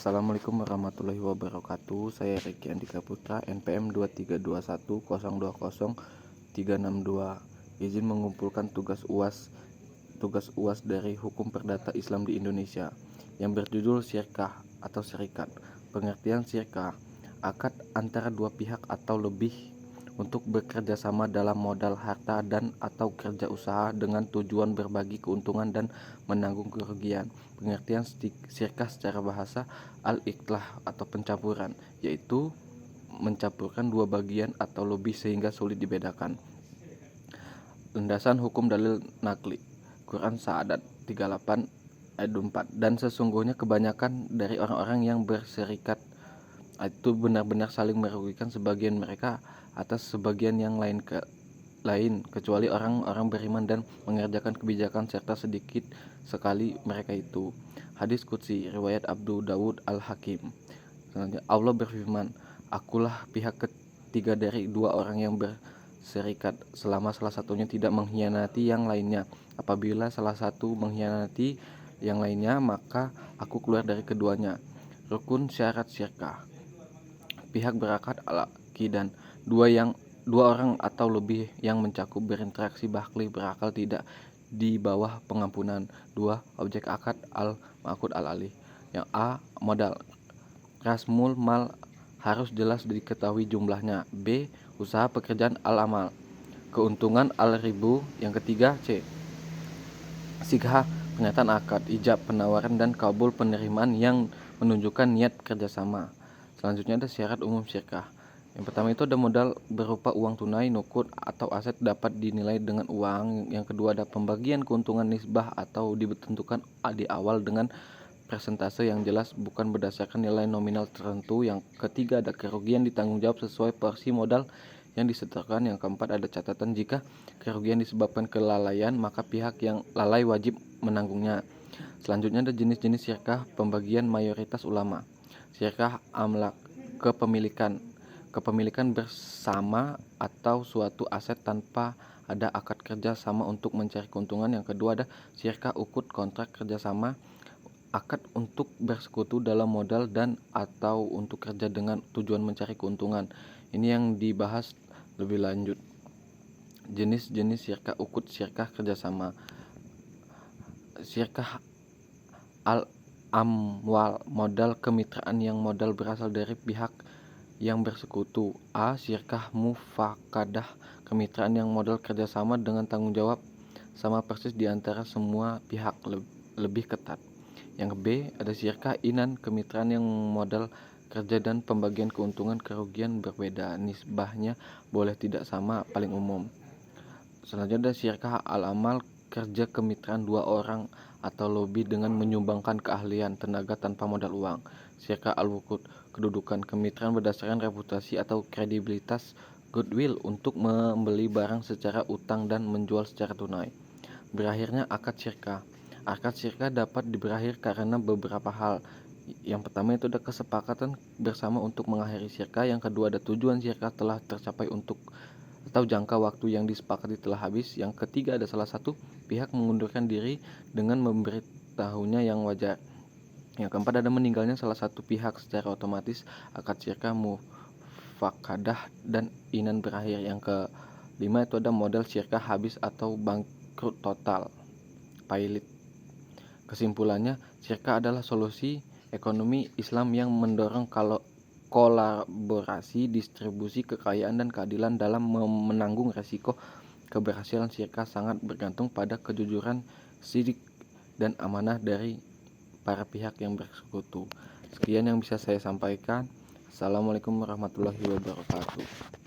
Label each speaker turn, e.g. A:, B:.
A: Assalamualaikum warahmatullahi wabarakatuh. Saya Riki Andika Putra, NPM 2321000362. Izin mengumpulkan tugas UAS dari Hukum Perdata Islam di Indonesia yang berjudul syirkah atau syarikat. Pengertian syirkah: akad antara dua pihak atau lebih untuk bekerja sama dalam modal harta dan atau kerja usaha dengan tujuan berbagi keuntungan dan menanggung kerugian. Pengertian syirkah secara bahasa: al-ikhlah atau pencampuran, yaitu mencampurkan dua bagian atau lebih sehingga sulit dibedakan. Landasan hukum dalil nakli: Quran Sa'adat 38 ayat 4. Dan sesungguhnya kebanyakan dari orang-orang yang berserikat itu benar-benar saling merugikan sebagian mereka atas sebagian yang lain kecuali orang-orang beriman dan mengerjakan kebijakan serta sedikit sekali mereka itu. Hadis Qudsi riwayat Abu Dawud Al-Hakim. Allah berfirman, akulah pihak ketiga dari dua orang yang berserikat selama salah satunya tidak mengkhianati yang lainnya. Apabila salah satu mengkhianati yang lainnya, maka aku keluar dari keduanya. Rukun syarat syirkah: pihak berakad al-aqidan, dua orang atau lebih yang mencakup berinteraksi bakhli berakal tidak di bawah pengampunan. 2. Objek akad al-ma'qud al-alih. Yang A. Modal: rasmul mal harus jelas diketahui jumlahnya. B. Usaha pekerjaan al-amal, keuntungan al-ribu. Yang ketiga C. Sighah, pernyataan akad, ijab, penawaran dan kabul penerimaan yang menunjukkan niat kerjasama. Selanjutnya ada syarat umum syirkah. Yang pertama itu ada modal berupa uang tunai, nuqud atau aset dapat dinilai dengan uang. Yang kedua ada pembagian keuntungan nisbah atau ditentukan di awal dengan persentase yang jelas bukan berdasarkan nilai nominal tertentu. Yang ketiga ada kerugian ditanggung jawab sesuai porsi modal yang disetorkan. Yang keempat ada catatan, jika kerugian disebabkan kelalaian maka pihak yang lalai wajib menanggungnya. Selanjutnya ada jenis-jenis syirkah pembagian mayoritas ulama. Syirkah amlak, kepemilikan bersama atau suatu aset tanpa ada akad kerja sama untuk mencari keuntungan. Yang kedua ada syirkah ukut, kontrak kerjasama, akad untuk bersekutu dalam modal dan atau untuk kerja dengan tujuan mencari keuntungan. Ini yang dibahas lebih lanjut. Jenis-jenis syirkah ukut: syirkah kerjasama. Syirkah al-amwal, modal kemitraan yang modal berasal dari pihak yang bersekutu. A. Syirkah mufakadah, kemitraan yang modal kerjasama dengan tanggung jawab sama persis di antara semua pihak, lebih ketat. Yang B. Ada syirkah inan, kemitraan yang modal kerja dan pembagian keuntungan kerugian berbeda, nisbahnya boleh tidak sama, paling umum. Selanjutnya ada syirkah al-amal, kerja kemitraan dua orang atau lebih dengan menyumbangkan keahlian, tenaga tanpa modal uang. Syirkah al-wukut, kedudukan, kemitraan berdasarkan reputasi atau kredibilitas, goodwill untuk membeli barang secara utang dan menjual secara tunai. Berakhirnya akad syirkah. Akad syirkah dapat berakhir karena beberapa hal. Yang pertama itu ada kesepakatan bersama untuk mengakhiri syirkah. Yang kedua ada tujuan syirkah telah tercapai atau jangka waktu yang disepakati telah habis. Yang ketiga ada salah satu pihak mengundurkan diri dengan memberitahunya yang wajar. Yang keempat ada meninggalnya salah satu pihak, secara otomatis akad syirkah mufakadah dan inan berakhir. Yang kelima itu ada modal syirkah habis atau bangkrut total, pailit. Kesimpulannya, syirkah adalah solusi ekonomi Islam yang mendorong kolaborasi, distribusi kekayaan dan keadilan dalam menanggung resiko. Keberhasilan syirkah sangat bergantung pada kejujuran, sidik, dan amanah dari para pihak yang bersekutu. Sekian yang bisa saya sampaikan. Assalamualaikum warahmatullahi wabarakatuh.